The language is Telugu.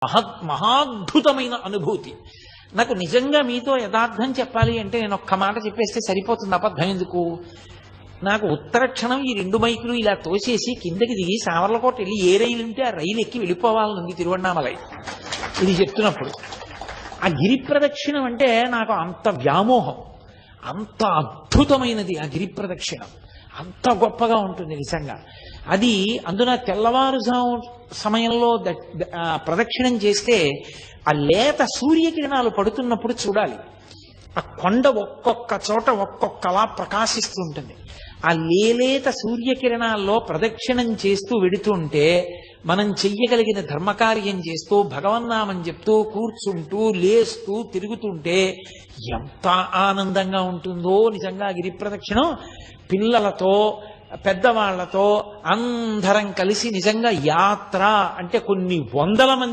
మహాద్భుతమైన అనుభూతి. నాకు నిజంగా మీతో యథార్థం చెప్పాలి అంటే నేను ఒక్క మాట చెప్పేస్తే సరిపోతుంది, అబద్ధం ఎందుకు. నాకు ఉత్తర క్షణం ఈ 2 మైకులు ఇలా తోసేసి కిందకి దిగి సావర్లకోట వెళ్ళి ఏ రైలు ఉంటే ఆ రైలు ఎక్కి వెళ్ళిపోవాలనుంది తిరువണ്ണామలై. ఇది చెప్తున్నప్పుడు ఆ గిరి ప్రదక్షిణం అంటే నాకు అంత వ్యామోహం, అంత అద్భుతమైనది ఆ గిరి ప్రదక్షిణం, అంత గొప్పగా ఉంటుంది నిజంగా. అది అందున తెల్లవారుజాము సమయంలో ప్రదక్షిణం చేస్తే ఆ లేత సూర్యకిరణాలు పడుతున్నప్పుడు చూడాలి. ఆ కొండ ఒక్కొక్క చోట ఒక్కొక్కలా ప్రకాశిస్తూ ఉంటుంది. ఆ లేలేత సూర్యకిరణాల్లో ప్రదక్షిణం చేస్తూ వెడుతుంటే మనం చెయ్యగలిగిన ధర్మకార్యం చేస్తూ భగవన్నామని చెప్తూ కూర్చుంటూ లేస్తూ తిరుగుతుంటే ఎంత ఆనందంగా ఉంటుందో నిజంగా గిరి ప్రదక్షిణం. పిల్లలతో పెద్దవాళ్లతో అందరం కలిసి నిజంగా యాత్ర అంటే కొన్ని వందల మంది